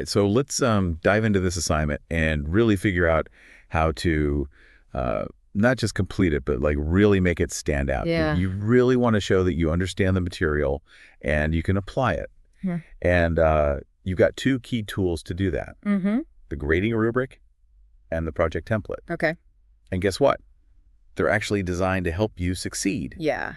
right, so let's dive into this assignment and really figure out how to not just complete it, but like really make it stand out. Yeah. You really want to show that you understand the material and you can apply it. Yeah. And you've got two key tools to do that. Mm-hmm. The grading rubric and the project template. Okay. And guess what? They're actually designed to help you succeed. Yeah.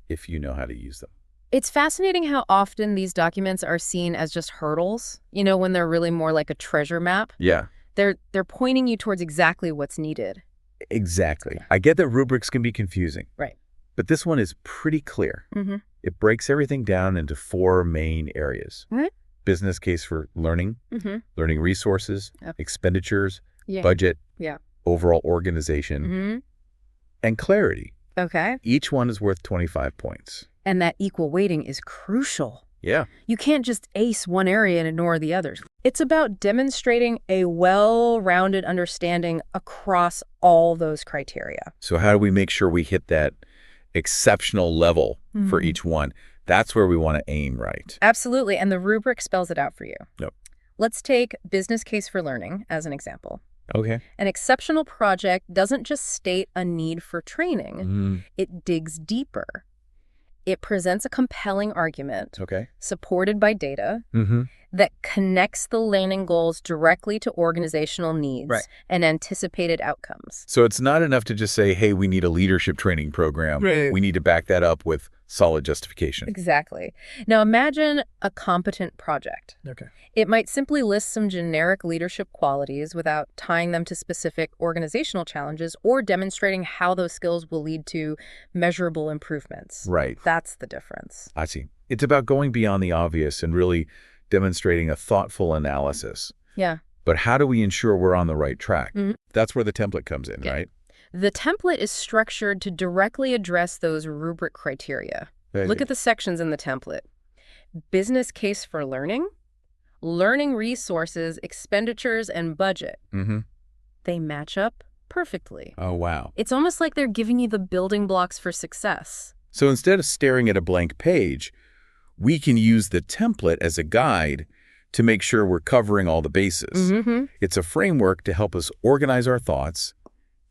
If you know how to use them. It's fascinating how often these documents are seen as just hurdles, when they're really more like a treasure map. Yeah. They're pointing you towards exactly what's needed. Exactly. I get that rubrics can be confusing. Right. But this one is pretty clear. Mm-hmm. It breaks everything down into 4 main areas. Right. Business case for learning, Mm-hmm. learning resources, Yep. expenditures, Yeah. budget, Yeah. overall organization, Mm-hmm. and clarity. Okay. Each one is worth 25 points. And that equal weighting is crucial. Yeah. You can't just ace one area and ignore the others. It's about demonstrating a well-rounded understanding across all those criteria. So how do we make sure we hit that exceptional level for each one? That's where we want to aim, right? Absolutely, and the rubric spells it out for you. Yep. Let's take business case for learning as an example. Okay. An exceptional project doesn't just state a need for training. It digs deeper. It presents a compelling argument, Okay. supported by data, Mm-hmm. that connects the learning goals directly to organizational needs Right. and anticipated outcomes. So it's not enough to just say, hey, we need a leadership training program. Right. We need to back that up with solid justification. Exactly. Now imagine a competent project. Okay. It might simply list some generic leadership qualities without tying them to specific organizational challenges or demonstrating how those skills will lead to measurable improvements. Right. That's the difference. I see. It's about going beyond the obvious and really demonstrating a thoughtful analysis. Yeah. But how do we ensure we're on the right track? Mhm. That's where the template comes in, Yeah. right? The template is structured to directly address those rubric criteria. Look at the sections in the template. Business case for learning, learning resources, expenditures, and budget. Mm-hmm. They match up perfectly. Oh, wow. It's almost like they're giving you the building blocks for success. So instead of staring at a blank page, we can use the template as a guide to make sure we're covering all the bases. Mm-hmm. It's a framework to help us organize our thoughts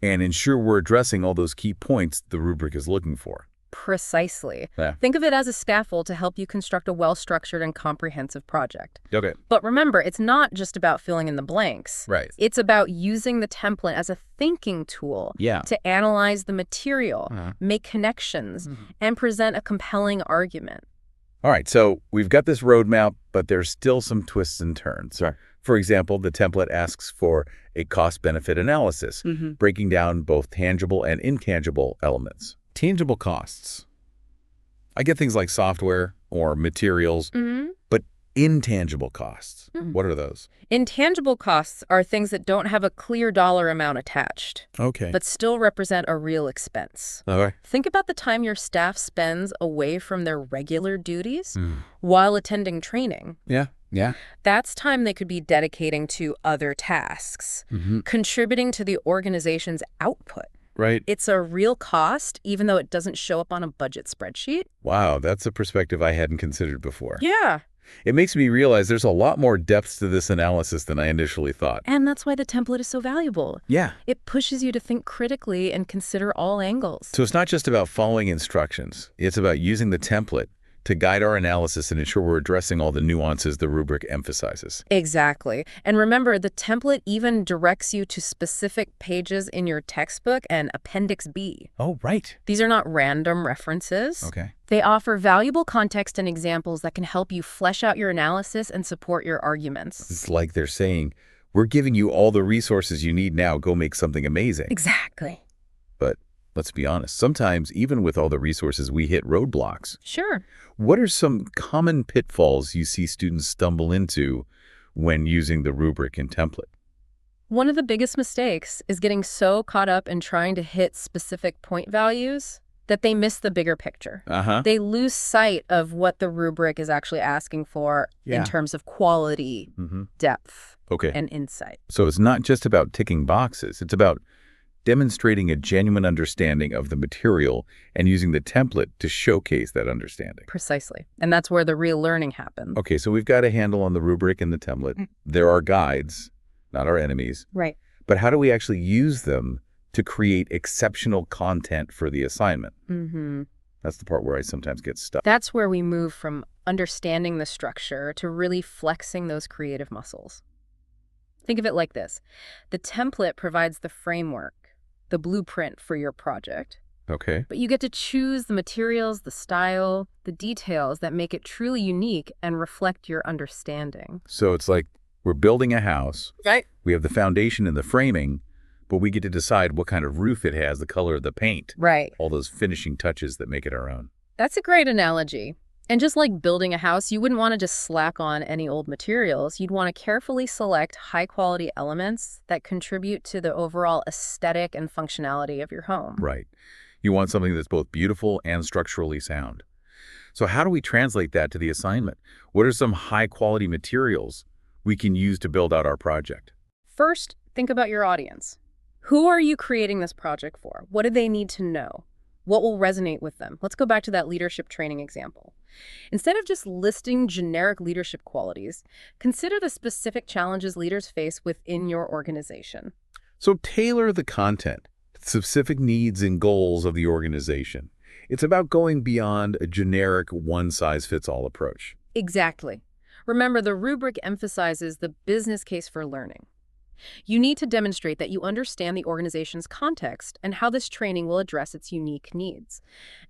and ensure we're addressing all those key points the rubric is looking for. Precisely. Yeah. Think of it as a scaffold to help you construct a well-structured and comprehensive project. Okay. But remember, it's not just about filling in the blanks. Right. It's about using the template as a thinking tool Yeah. to analyze the material, Uh-huh. make connections, and present a compelling argument. All right, so we've got this roadmap, but there's still some twists and turns. Sure. For example, the template asks for a cost-benefit analysis, breaking down both tangible and intangible elements. Tangible costs. I get things like software or materials, but intangible costs, what are those? Intangible costs are things that don't have a clear dollar amount attached, Okay. but still represent a real expense. Okay. Think about the time your staff spends away from their regular duties while attending training. Yeah. That's time they could be dedicating to other tasks, contributing to the organization's output. Right. It's a real cost, even though it doesn't show up on a budget spreadsheet. Wow, that's a perspective I hadn't considered before. Yeah. It makes me realize there's a lot more depth to this analysis than I initially thought. And that's why the template is so valuable. Yeah. It pushes you to think critically and consider all angles. So it's not just about following instructions. It's about using the template to guide our analysis and ensure we're addressing all the nuances the rubric emphasizes. Exactly. And remember, the template even directs you to specific pages in your textbook and Appendix B. Oh, right. These are not random references. Okay. They offer valuable context and examples that can help you flesh out your analysis and support your arguments. It's like they're saying, we're giving you all the resources you need now. Go make something amazing. Exactly. But let's be honest, sometimes even with all the resources, we hit roadblocks. Sure. What are some common pitfalls you see students stumble into when using the rubric and template? One of the biggest mistakes is getting so caught up in trying to hit specific point values that they miss the bigger picture. They lose sight of what the rubric is actually asking for in terms of quality, depth, Okay. and insight. So it's not just about ticking boxes. It's about demonstrating a genuine understanding of the material and using the template to showcase that understanding. Precisely. And that's where the real learning happens. Okay, so we've got a handle on the rubric and the template. There are guides, not our enemies. Right. But how do we actually use them to create exceptional content for the assignment? That's the part where I sometimes get stuck. That's where we move from understanding the structure to really flexing those creative muscles. Think of it like this. The template provides the framework, the blueprint for your project. Okay. But you get to choose the materials, the style, the details that make it truly unique and reflect your understanding. So it's like we're building a house. Right. We have the foundation and the framing, but we get to decide what kind of roof it has, the color of the paint. Right. All those finishing touches that make it our own. That's a great analogy. And just like building a house, you wouldn't want to just slack on any old materials. You'd want to carefully select high-quality elements that contribute to the overall aesthetic and functionality of your home. Right. You want something that's both beautiful and structurally sound. So how do we translate that to the assignment? What are some high-quality materials we can use to build out our project? First, think about your audience. Who are you creating this project for? What do they need to know? What will resonate with them? Let's go back to that leadership training example. Instead of just listing generic leadership qualities, consider the specific challenges leaders face within your organization. So tailor the content to the specific needs and goals of the organization. It's about going beyond a generic one-size-fits-all approach. Exactly. Remember, the rubric emphasizes the business case for learning. You need to demonstrate that you understand the organization's context and how this training will address its unique needs.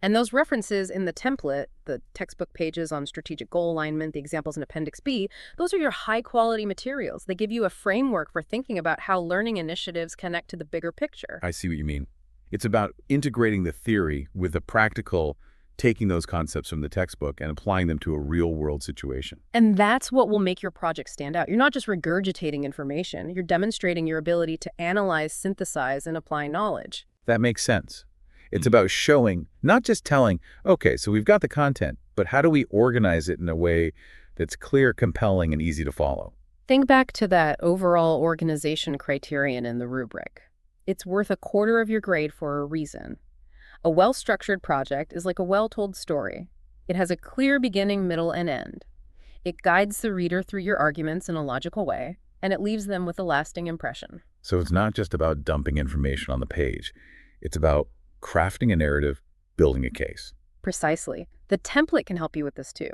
And those references in the template, the textbook pages on strategic goal alignment, the examples in Appendix B, those are your high-quality materials. They give you a framework for thinking about how learning initiatives connect to the bigger picture. I see what you mean. It's about integrating the theory with the practical, taking those concepts from the textbook and applying them to a real-world situation. And that's what will make your project stand out. You're not just regurgitating information. You're demonstrating your ability to analyze, synthesize, and apply knowledge. That makes sense. It's about showing, not just telling, okay, so we've got the content, but how do we organize it in a way that's clear, compelling, and easy to follow? Think back to that overall organization criterion in the rubric. It's worth 1/4 of your grade for a reason. A well-structured project is like a well-told story. It has a clear beginning, middle, and end. It guides the reader through your arguments in a logical way, and it leaves them with a lasting impression. So it's not just about dumping information on the page. It's about crafting a narrative, building a case. Precisely. The template can help you with this too.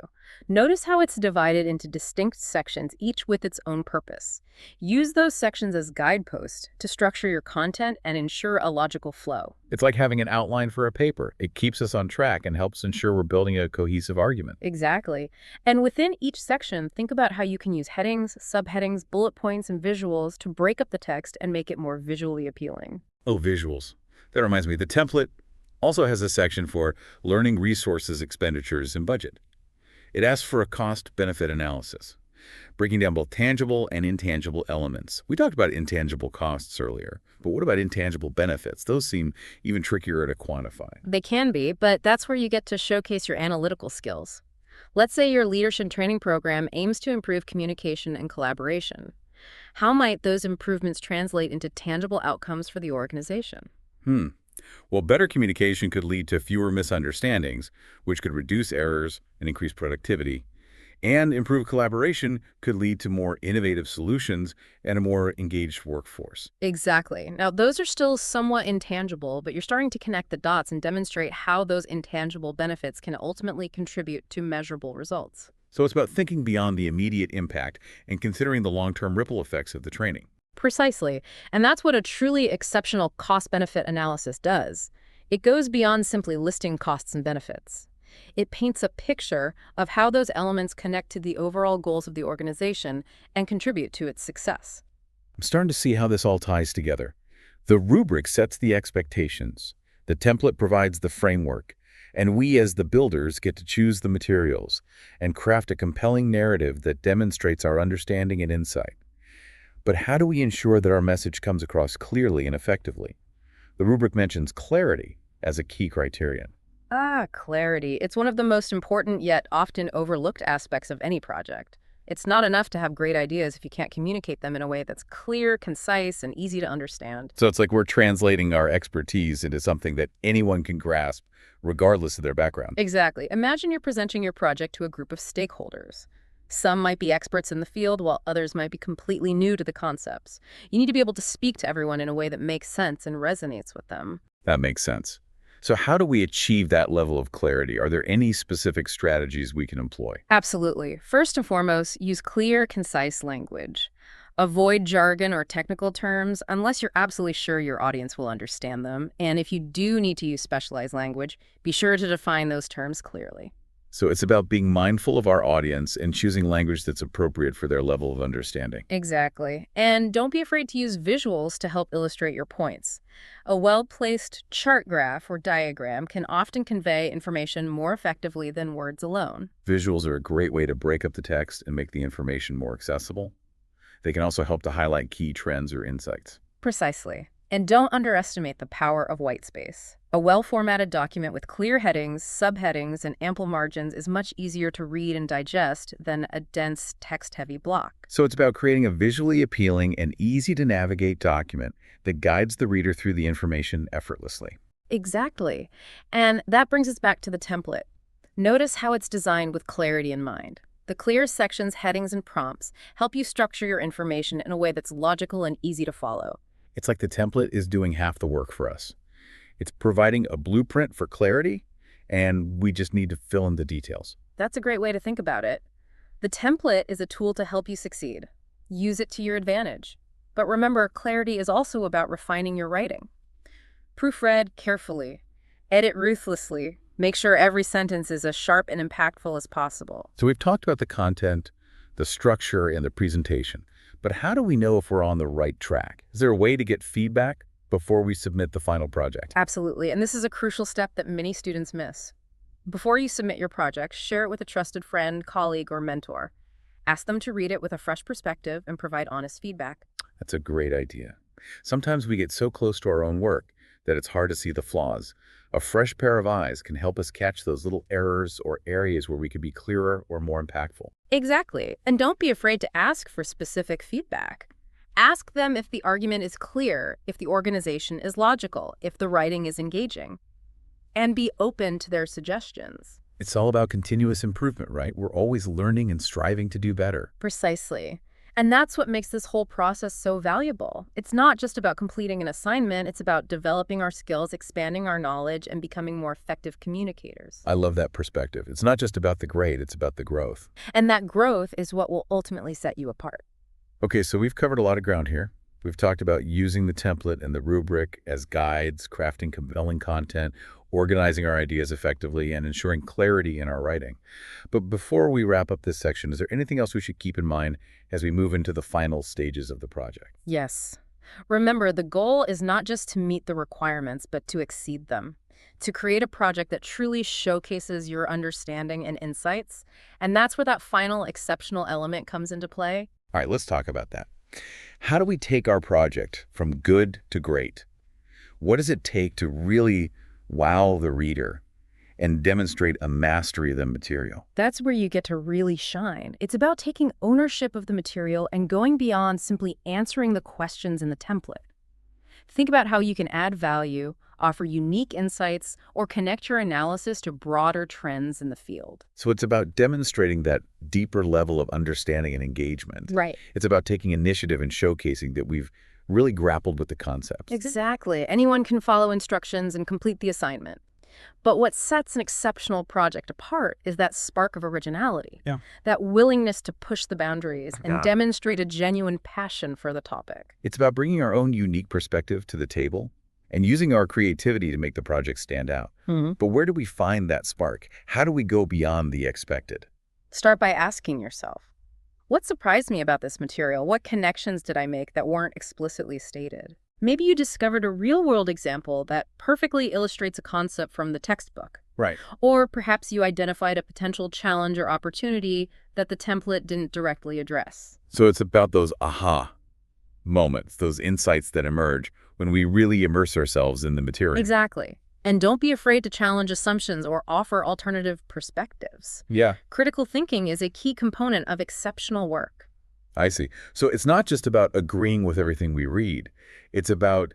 Notice how it's divided into distinct sections, each with its own purpose. Use those sections as guideposts to structure your content and ensure a logical flow. It's like having an outline for a paper. It keeps us on track and helps ensure we're building a cohesive argument. Exactly. And within each section, think about how you can use headings, subheadings, bullet points, and visuals to break up the text and make it more visually appealing. Oh, visuals. That reminds me, the template also has a section for learning resources, expenditures, and budget. It asks for a cost-benefit analysis, breaking down both tangible and intangible elements. We talked about intangible costs earlier, but what about intangible benefits? Those seem even trickier to quantify. They can be, but that's where you get to showcase your analytical skills. Let's say your leadership training program aims to improve communication and collaboration. How might those improvements translate into tangible outcomes for the organization? Well, better communication could lead to fewer misunderstandings, which could reduce errors and increase productivity. And improved collaboration could lead to more innovative solutions and a more engaged workforce. Exactly. Now, those are still somewhat intangible, but you're starting to connect the dots and demonstrate how those intangible benefits can ultimately contribute to measurable results. So it's about thinking beyond the immediate impact and considering the long-term ripple effects of the training. Precisely. And that's what a truly exceptional cost-benefit analysis does. It goes beyond simply listing costs and benefits. It paints a picture of how those elements connect to the overall goals of the organization and contribute to its success. I'm starting to see how this all ties together. The rubric sets the expectations, the template provides the framework, and we as the builders get to choose the materials and craft a compelling narrative that demonstrates our understanding and insight. But how do we ensure that our message comes across clearly and effectively? The rubric mentions clarity as a key criterion. Clarity. It's one of the most important yet often overlooked aspects of any project. It's not enough to have great ideas if you can't communicate them in a way that's clear, concise, and easy to understand. So it's like we're translating our expertise into something that anyone can grasp, regardless of their background. Exactly. Imagine you're presenting your project to a group of stakeholders. Some might be experts in the field, while others might be completely new to the concepts. You need to be able to speak to everyone in a way that makes sense and resonates with them. That makes sense. So how do we achieve that level of clarity? Are there any specific strategies we can employ? Absolutely. First and foremost, use clear, concise language. Avoid jargon or technical terms unless you're absolutely sure your audience will understand them. And if you do need to use specialized language, be sure to define those terms clearly. So it's about being mindful of our audience and choosing language that's appropriate for their level of understanding. Exactly. And don't be afraid to use visuals to help illustrate your points. A well-placed chart graph or diagram can often convey information more effectively than words alone. Visuals are a great way to break up the text and make the information more accessible. They can also help to highlight key trends or insights. Precisely. And don't underestimate the power of white space. A well-formatted document with clear headings, subheadings, and ample margins is much easier to read and digest than a dense, text-heavy block. So it's about creating a visually appealing and easy-to-navigate document that guides the reader through the information effortlessly. Exactly. And that brings us back to the template. Notice how it's designed with clarity in mind. The clear sections, headings, and prompts help you structure your information in a way that's logical and easy to follow. It's like the template is doing half the work for us. It's providing a blueprint for clarity, and we just need to fill in the details. That's a great way to think about it. The template is a tool to help you succeed. Use it to your advantage. But remember, clarity is also about refining your writing. Proofread carefully. Edit ruthlessly. Make sure every sentence is as sharp and impactful as possible. So we've talked about the content, the structure, and the presentation. But how do we know if we're on the right track? Is there a way to get feedback before we submit the final project? Absolutely, and this is a crucial step that many students miss. Before you submit your project, share it with a trusted friend, colleague, or mentor. Ask them to read it with a fresh perspective and provide honest feedback. That's a great idea. Sometimes we get so close to our own work that it's hard to see the flaws. A fresh pair of eyes can help us catch those little errors or areas where we could be clearer or more impactful. Exactly, and don't be afraid to ask for specific feedback. Ask them if the argument is clear, if the organization is logical, if the writing is engaging, and be open to their suggestions. It's all about continuous improvement, right? We're always learning and striving to do better. Precisely. And that's what makes this whole process so valuable. It's not just about completing an assignment, it's about developing our skills, expanding our knowledge, and becoming more effective communicators. I love that perspective. It's not just about the grade, it's about the growth. And that growth is what will ultimately set you apart. Okay, so we've covered a lot of ground here. We've talked about using the template and the rubric as guides, crafting compelling content, organizing our ideas effectively, and ensuring clarity in our writing. But before we wrap up this section, is there anything else we should keep in mind as we move into the final stages of the project? Yes. Remember, the goal is not just to meet the requirements, but to exceed them. To create a project that truly showcases your understanding and insights. And that's where that final exceptional element comes into play. All right, let's talk about that. How do we take our project from good to great? What does it take to really wow the reader and demonstrate a mastery of the material? That's where you get to really shine. It's about taking ownership of the material and going beyond simply answering the questions in the template. Think about how you can add value, offer unique insights, or connect your analysis to broader trends in the field. So it's about demonstrating that deeper level of understanding and engagement. Right. It's about taking initiative and showcasing that we've really grappled with the concepts. Exactly. Anyone can follow instructions and complete the assignment. But what sets an exceptional project apart is that spark of originality, that willingness to push the boundaries and demonstrate a genuine passion for the topic. It's about bringing our own unique perspective to the table and using our creativity to make the project stand out. But where do we find that spark? How do we go beyond the expected? Start by asking yourself, what surprised me about this material? What connections did I make that weren't explicitly stated? Maybe you discovered a real-world example that perfectly illustrates a concept from the textbook. Right. Or perhaps you identified a potential challenge or opportunity that the template didn't directly address. So it's about those aha moments, those insights that emerge when we really immerse ourselves in the material. Exactly. And don't be afraid to challenge assumptions or offer alternative perspectives. Yeah. Critical thinking is a key component of exceptional work. I see. So it's not just about agreeing with everything we read. It's about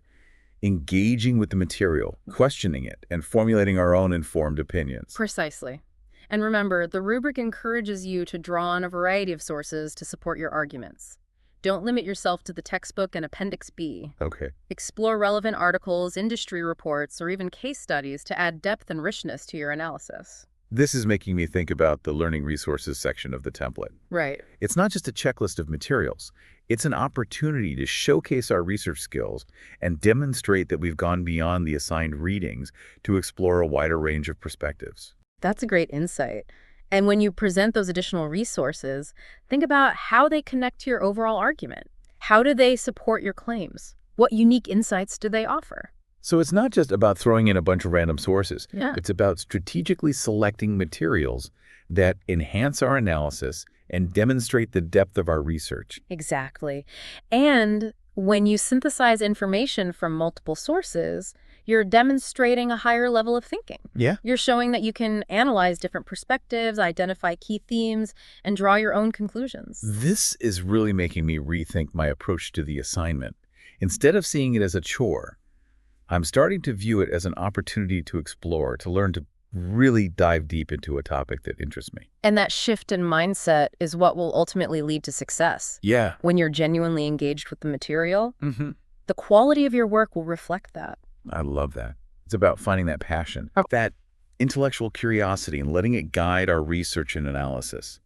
engaging with the material, questioning it, and formulating our own informed opinions. Precisely. And remember, the rubric encourages you to draw on a variety of sources to support your arguments. Don't limit yourself to the textbook and Appendix B. Okay. Explore relevant articles, industry reports, or even case studies to add depth and richness to your analysis. This is making me think about the learning resources section of the template. Right. It's not just a checklist of materials. It's an opportunity to showcase our research skills and demonstrate that we've gone beyond the assigned readings to explore a wider range of perspectives. That's a great insight. And when you present those additional resources, think about how they connect to your overall argument. How do they support your claims? What unique insights do they offer? So it's not just about throwing in a bunch of random sources. Yeah. It's about strategically selecting materials that enhance our analysis and demonstrate the depth of our research. Exactly. And when you synthesize information from multiple sources, you're demonstrating a higher level of thinking. Yeah. You're showing that you can analyze different perspectives, identify key themes, and draw your own conclusions. This is really making me rethink my approach to the assignment. Instead of seeing it as a chore, I'm starting to view it as an opportunity to explore, to learn to really dive deep into a topic that interests me. And that shift in mindset is what will ultimately lead to success. Yeah. When you're genuinely engaged with the material, the quality of your work will reflect that. I love that. It's about finding that passion, that intellectual curiosity, and letting it guide our research and analysis.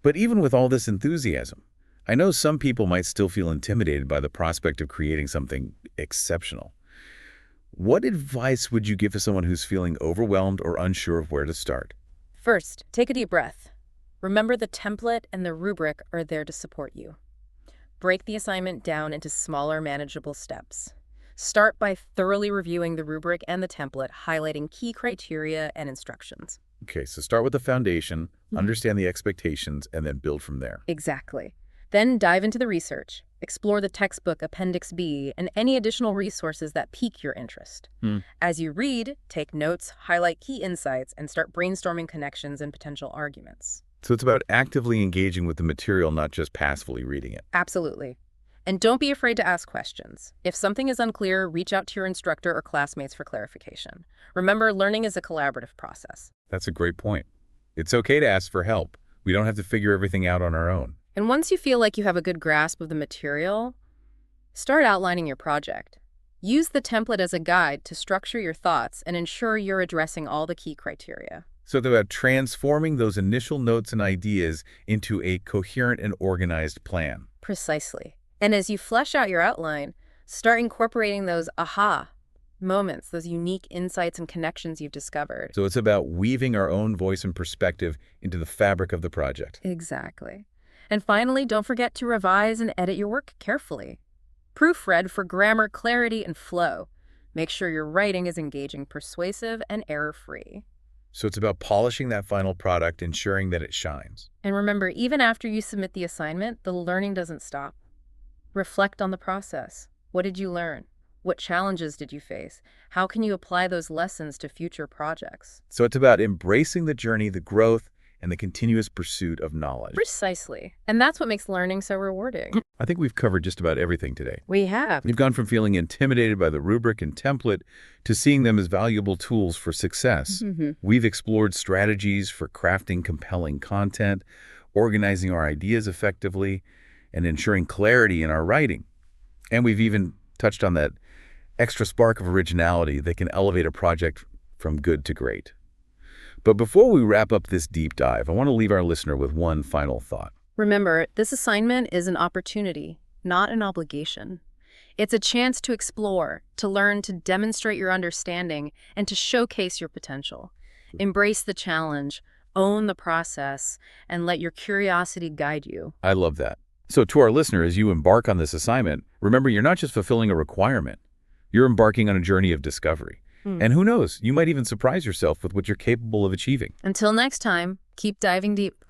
But even with all this enthusiasm, I know some people might still feel intimidated by the prospect of creating something exceptional. What advice would you give to someone who's feeling overwhelmed or unsure of where to start? First, take a deep breath. Remember, the template and the rubric are there to support you. Break the assignment down into smaller, manageable steps. Start by thoroughly reviewing the rubric and the template, highlighting key criteria and instructions. Okay, so start with the foundation, understand the expectations, and then build from there. Exactly. Then dive into the research. Explore the textbook, Appendix B, and any additional resources that pique your interest. As you read, take notes, highlight key insights, and start brainstorming connections and potential arguments. So it's about actively engaging with the material, not just passively reading it. Absolutely. And don't be afraid to ask questions. If something is unclear, reach out to your instructor or classmates for clarification. Remember, learning is a collaborative process. That's a great point. It's okay to ask for help. We don't have to figure everything out on our own. And once you feel like you have a good grasp of the material, start outlining your project. Use the template as a guide to structure your thoughts and ensure you're addressing all the key criteria. So it's about transforming those initial notes and ideas into a coherent and organized plan. Precisely. And as you flesh out your outline, start incorporating those aha moments, those unique insights and connections you've discovered. So it's about weaving our own voice and perspective into the fabric of the project. Exactly. And finally, don't forget to revise and edit your work carefully. Proofread for grammar, clarity, and flow. Make sure your writing is engaging, persuasive, and error-free. So it's about polishing that final product, ensuring that it shines. And remember, even after you submit the assignment, the learning doesn't stop. Reflect on the process. What did you learn? What challenges did you face? How can you apply those lessons to future projects? So it's about embracing the journey, the growth, and the continuous pursuit of knowledge. Precisely. And that's what makes learning so rewarding. I think we've covered just about everything today. We have. We've gone from feeling intimidated by the rubric and template to seeing them as valuable tools for success. We've explored strategies for crafting compelling content, organizing our ideas effectively, and ensuring clarity in our writing. And we've even touched on that extra spark of originality that can elevate a project from good to great. But before we wrap up this deep dive, I want to leave our listener with one final thought. Remember, this assignment is an opportunity, not an obligation. It's a chance to explore, to learn, to demonstrate your understanding, and to showcase your potential. Embrace the challenge, own the process, and let your curiosity guide you. I love that. So to our listener, as you embark on this assignment, remember you're not just fulfilling a requirement. You're embarking on a journey of discovery. And who knows, you might even surprise yourself with what you're capable of achieving. Until next time, keep diving deep.